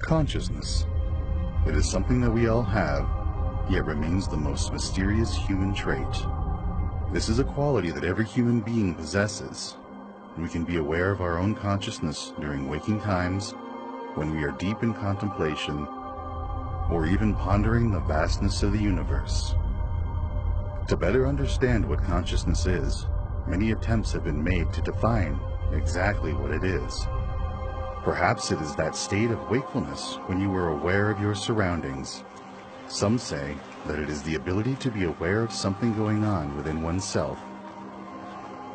Consciousness. It is something that we all have, yet remains the most mysterious human trait. This is a quality that every human being possesses. We can be aware of our own consciousness during waking times, when we are deep in contemplation, or even pondering the vastness of the universe. To better understand what consciousness is, many attempts have been made to define exactly what it is. Perhaps it is that state of wakefulness when you are aware of your surroundings. Some say that it is the ability to be aware of something going on within oneself.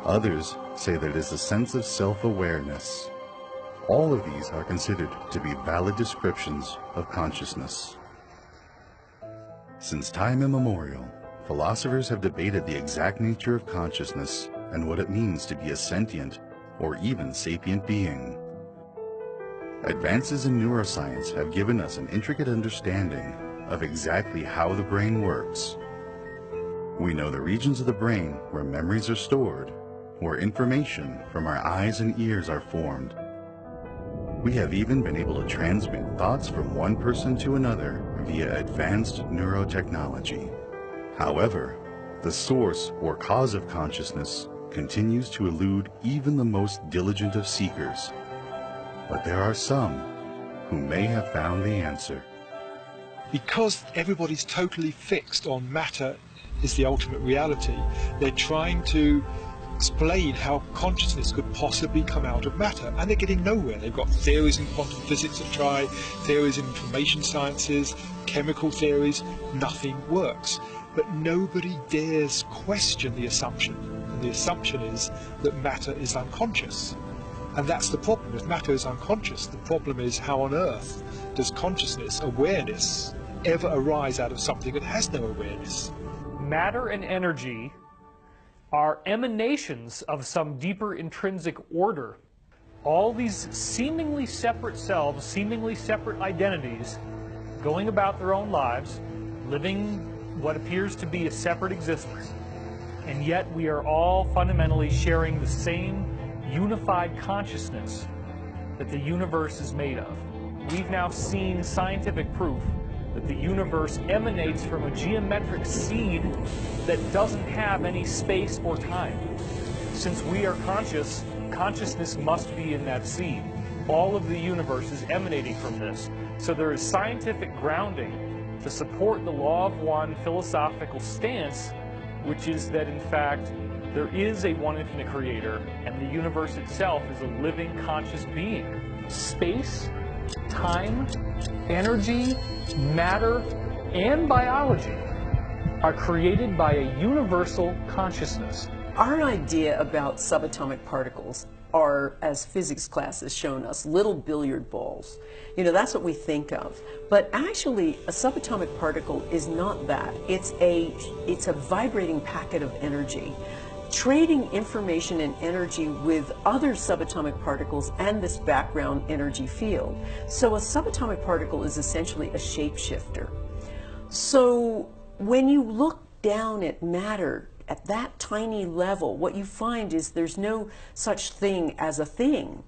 Others say that it is a sense of self-awareness. All of these are considered to be valid descriptions of consciousness. Since time immemorial, philosophers have debated the exact nature of consciousness and what it means to be a sentient or even sapient being. Advances in neuroscience have given us an intricate understanding of exactly how the brain works. We know the regions of the brain where memories are stored, where information from our eyes and ears are formed. We have even been able to transmit thoughts from one person to another via advanced neurotechnology. However, the source or cause of consciousness continues to elude even the most diligent of seekers. But there are some who may have found the answer. Because everybody's totally fixed on matter is the ultimate reality, they're trying to explain how consciousness could possibly come out of matter, and they're getting nowhere. They've got theories in quantum physics to try, theories in information sciences, chemical theories, nothing works. But nobody dares question the assumption, and the assumption is that matter is unconscious. And that's the problem. If matter is unconscious, the problem is how on earth does consciousness, awareness, ever arise out of something that has no awareness? Matter and energy are emanations of some deeper intrinsic order. All these seemingly separate selves, seemingly separate identities, going about their own lives, living what appears to be a separate existence. And yet we are all fundamentally sharing the same unified consciousness that the universe is made of. We've now seen scientific proof that the universe emanates from a geometric seed that doesn't have any space or time. Since we are conscious, consciousness must be in that seed. All of the universe is emanating from this. So there is scientific grounding to support the law of one philosophical stance, which is that in fact there is a one infinite creator and the universe itself is a living conscious being. Space, time, energy, matter, and biology are created by a universal consciousness. Our idea about subatomic particles are, as physics class has shown us, little billiard balls. You know, that's what we think of. But actually, a subatomic particle is not that. It's a vibrating packet of energy, trading information and energy with other subatomic particles and this background energy field. So a subatomic particle is essentially a shapeshifter. So when you look down at matter at that tiny level, what you find is there's no such thing as a thing.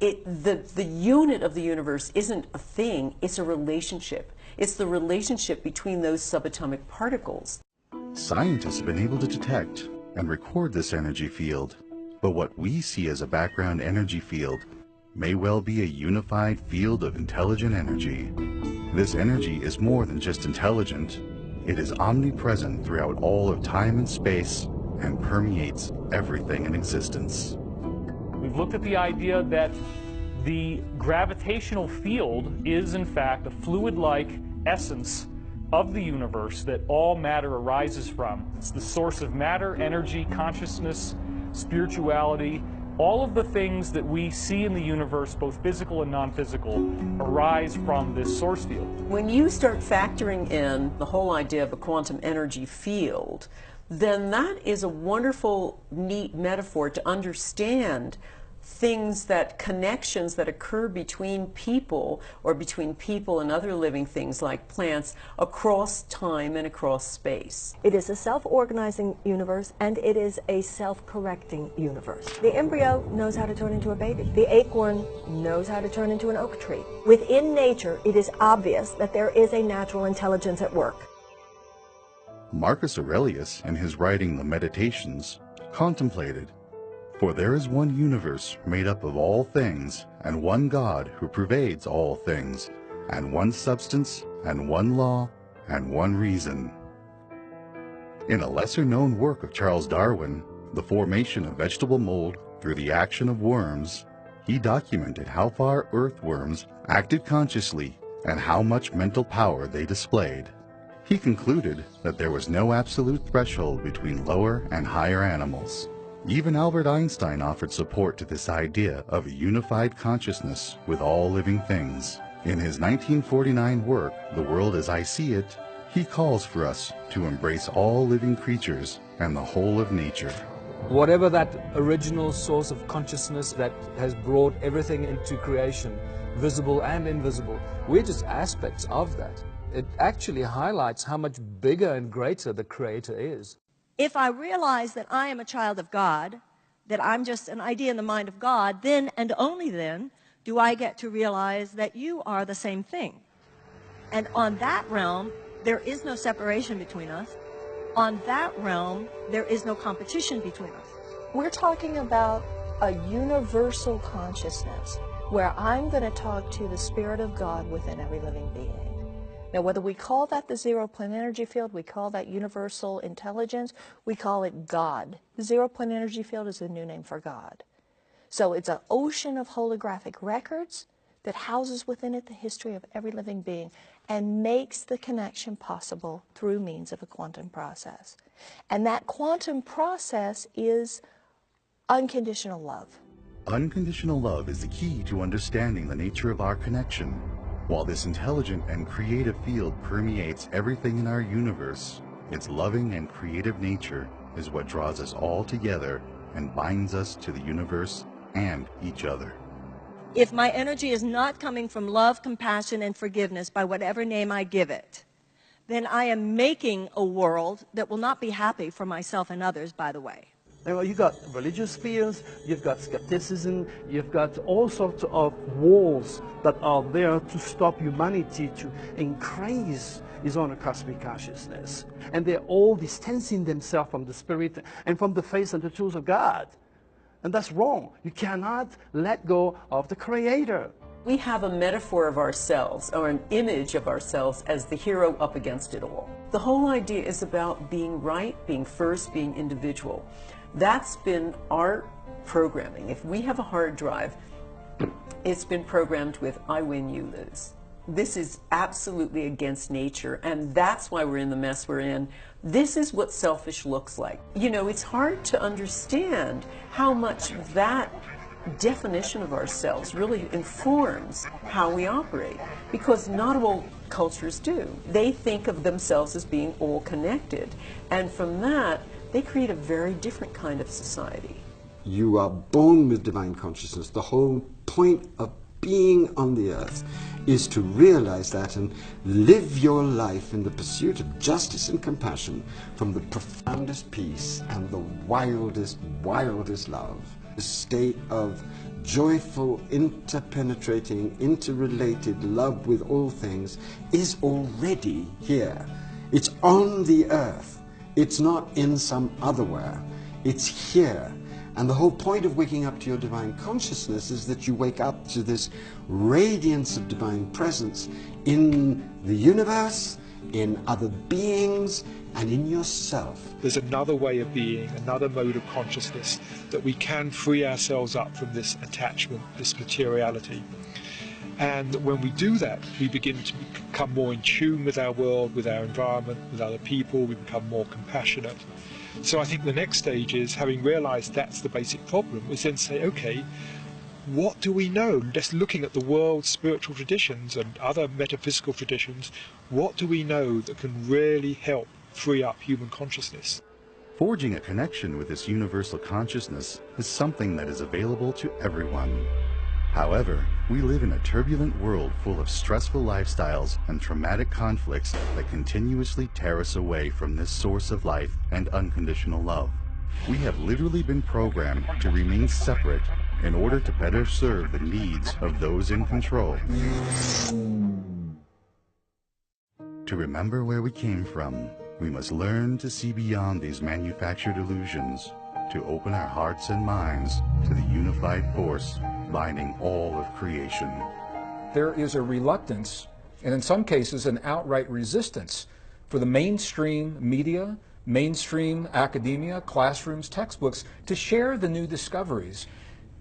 The unit of the universe isn't a thing, it's a relationship. It's the relationship between those subatomic particles. Scientists have been able to detect and record this energy field, but what we see as a background energy field may well be a unified field of intelligent energy. This energy is more than just intelligent. It is omnipresent throughout all of time and space and permeates everything in existence. We've looked at the idea that the gravitational field is in fact a fluid-like essence of the universe that all matter arises from. It's the source of matter, energy, consciousness, spirituality. All of the things that we see in the universe, both physical and non-physical, arise from this source field. When you start factoring in the whole idea of a quantum energy field, then that is a wonderful, neat metaphor to understand things, that connections that occur between people or between people and other living things like plants across time and across space. It is a self-organizing universe, and it is a self-correcting universe. The embryo knows how to turn into a baby. The acorn knows how to turn into an oak tree. Within nature, it is obvious that there is a natural intelligence at work. Marcus Aurelius, in his writing The Meditations, contemplated, "For there is one universe made up of all things, and one God who pervades all things, and one substance, and one law, and one reason." In a lesser-known work of Charles Darwin, The Formation of Vegetable Mold Through the Action of Worms, he documented how far earthworms acted consciously and how much mental power they displayed. He concluded that there was no absolute threshold between lower and higher animals. Even Albert Einstein offered support to this idea of a unified consciousness with all living things. In his 1949 work, The World as I See It, he calls for us to embrace all living creatures and the whole of nature. Whatever that original source of consciousness that has brought everything into creation, visible and invisible, we're just aspects of that. It actually highlights how much bigger and greater the Creator is. If I realize that I am a child of God, that I'm just an idea in the mind of God, then and only then do I get to realize that you are the same thing. And on that realm, there is no separation between us. On that realm, there is no competition between us. We're talking about a universal consciousness where I'm going to talk to the Spirit of God within every living being. Now, whether we call that the zero-point energy field, we call that universal intelligence, we call it God. The zero-point energy field is a new name for God. So it's an ocean of holographic records that houses within it the history of every living being and makes the connection possible through means of a quantum process. And that quantum process is unconditional love. Unconditional love is the key to understanding the nature of our connection. While this intelligent and creative field permeates everything in our universe, its loving and creative nature is what draws us all together and binds us to the universe and each other. If my energy is not coming from love, compassion, and forgiveness by whatever name I give it, then I am making a world that will not be happy for myself and others, by the way. You've got religious fears, you've got skepticism, you've got all sorts of walls that are there to stop humanity to increase its own cosmic consciousness. And they're all distancing themselves from the Spirit and from the face and the tools of God. And that's wrong. You cannot let go of the Creator. We have a metaphor of ourselves, or an image of ourselves, as the hero up against it all. The whole idea is about being right, being first, being individual. That's been our programming. If we have a hard drive, it's been programmed with I win, you lose. This is absolutely against nature, and that's why we're in the mess we're in. This is what selfish looks like. You know, it's hard to understand how much that definition of ourselves really informs how we operate, because not all cultures do. They think of themselves as being all connected, and from that they create a very different kind of society. You are born with divine consciousness. The whole point of being on the earth is to realize that and live your life in the pursuit of justice and compassion from the profoundest peace and the wildest love. The state of joyful, interpenetrating, interrelated love with all things is already here. It's on the earth. It's not in some otherwhere. It's here. And the whole point of waking up to your divine consciousness is that you wake up to this radiance of divine presence in the universe, in other beings, and in yourself. There's another way of being, another mode of consciousness, that we can free ourselves up from this attachment, this materiality. And when we do that, we begin to become more in tune with our world, with our environment, with other people. We become more compassionate. So I think the next stage is, having realized that's the basic problem, is then say, okay, what do we know? Just looking at the world's spiritual traditions and other metaphysical traditions, what do we know that can really help free up human consciousness? Forging a connection with this universal consciousness is something that is available to everyone. However, we live in a turbulent world full of stressful lifestyles and traumatic conflicts that continuously tear us away from this source of life and unconditional love. We have literally been programmed to remain separate in order to better serve the needs of those in control. To remember where we came from, we must learn to see beyond these manufactured illusions, to open our hearts and minds to the unified force binding all of creation. There is a reluctance, and in some cases an outright resistance, for the mainstream media, mainstream academia, classrooms, textbooks, to share the new discoveries.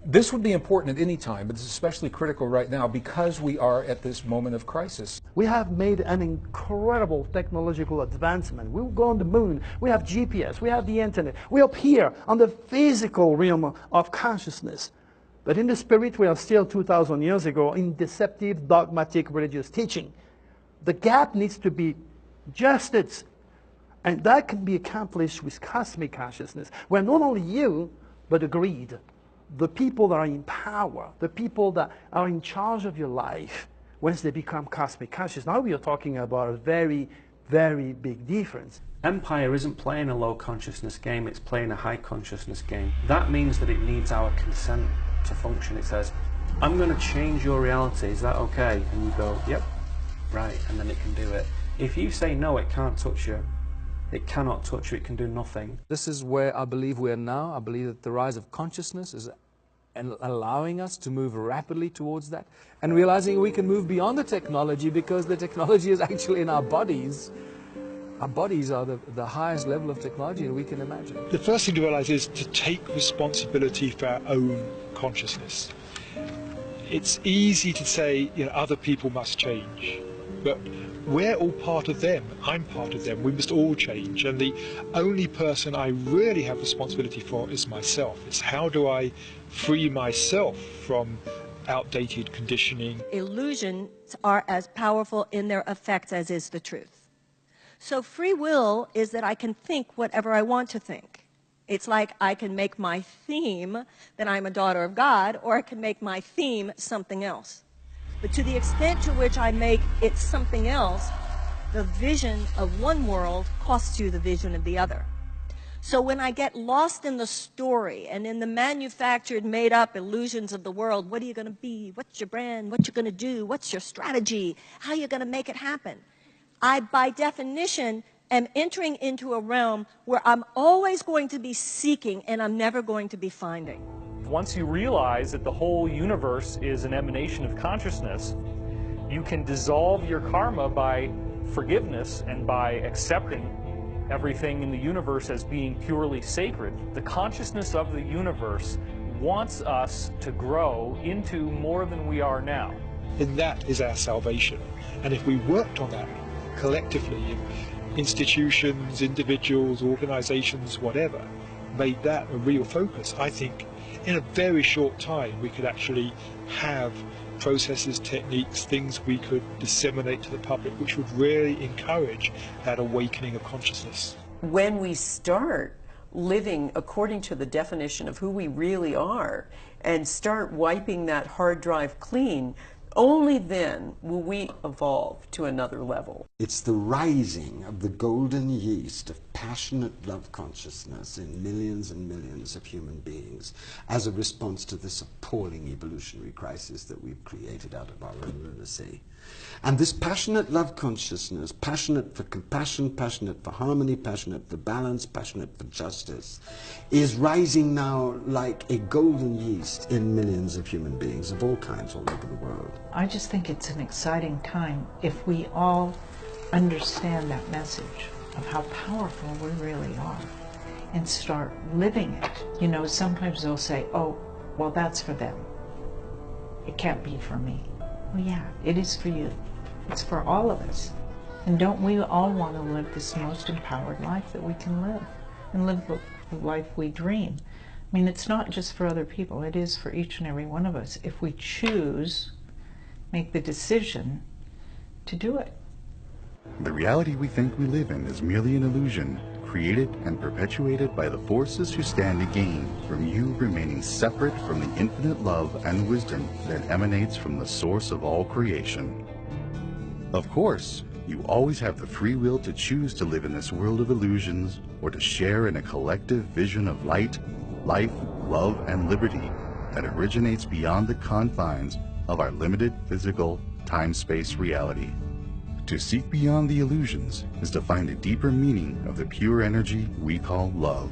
This would be important at any time, but it's especially critical right now because we are at this moment of crisis. We have made an incredible technological advancement. We'll go on the moon. We have GPS. We have the internet. We're up here on the physical realm of consciousness. But in the spirit, we are still 2,000 years ago in deceptive, dogmatic religious teaching. The gap needs to be adjusted. And that can be accomplished with cosmic consciousness, where not only you, but agreed. The people that are in power, the people that are in charge of your life, once they become cosmic conscious. Now we are talking about a very, very big difference. Empire isn't playing a low consciousness game, it's playing a high consciousness game. That means that it needs our consent to function. It says, I'm going to change your reality, is that okay? And you go, yep, right, and then it can do it. If you say no, it can't touch you. It cannot touch you, it can do nothing. This is where I believe we are now. I believe that the rise of consciousness is allowing us to move rapidly towards that, and realizing we can move beyond the technology because the technology is actually in our bodies. Our bodies are the highest level of technology that we can imagine. The first thing to realize is to take responsibility for our own consciousness. It's easy to say, other people must change, but we're all part of them. I'm part of them. We must all change. And the only person I really have responsibility for is myself. It's how do I free myself from outdated conditioning. Illusions are as powerful in their effects as is the truth. So free will is that I can think whatever I want to think. It's like I can make my theme that I'm a daughter of God, or I can make my theme something else. But to the extent to which I make it something else, the vision of one world costs you the vision of the other. So when I get lost in the story and in the manufactured, made-up illusions of the world, what are you going to be? What's your brand? What you going to do? What's your strategy? How are you going to make it happen? I, by definition, am entering into a realm where I'm always going to be seeking and I'm never going to be finding. Once you realize that the whole universe is an emanation of consciousness, you can dissolve your karma by forgiveness and by accepting everything in the universe as being purely sacred. The consciousness of the universe wants us to grow into more than we are now. And that is our salvation. And if we worked on that collectively, institutions, individuals, organizations, whatever, made that a real focus, I think in a very short time we could actually have processes, techniques, things we could disseminate to the public which would really encourage that awakening of consciousness. When we start living according to the definition of who we really are and start wiping that hard drive clean, only then will we evolve to another level. It's the rising of the golden yeast of passionate love consciousness in millions and millions of human beings as a response to this appalling evolutionary crisis that we've created out of our own lunacy. And this passionate love consciousness, passionate for compassion, passionate for harmony, passionate for balance, passionate for justice, is rising now like a golden yeast in millions of human beings of all kinds all over the world. I just think it's an exciting time if we all understand that message of how powerful we really are and start living it. Sometimes they'll say, oh, well, that's for them. It can't be for me. Well, yeah, it is for you. It's for all of us. And don't we all want to live this most empowered life that we can live and live the life we dream? I mean, it's not just for other people. It is for each and every one of us if we choose, make the decision to do it. The reality we think we live in is merely an illusion, created and perpetuated by the forces who stand to gain from you remaining separate from the infinite love and wisdom that emanates from the source of all creation. Of course, you always have the free will to choose to live in this world of illusions or to share in a collective vision of light, life, love, and liberty that originates beyond the confines of our limited physical time-space reality. To seek beyond the illusions is to find a deeper meaning of the pure energy we call love.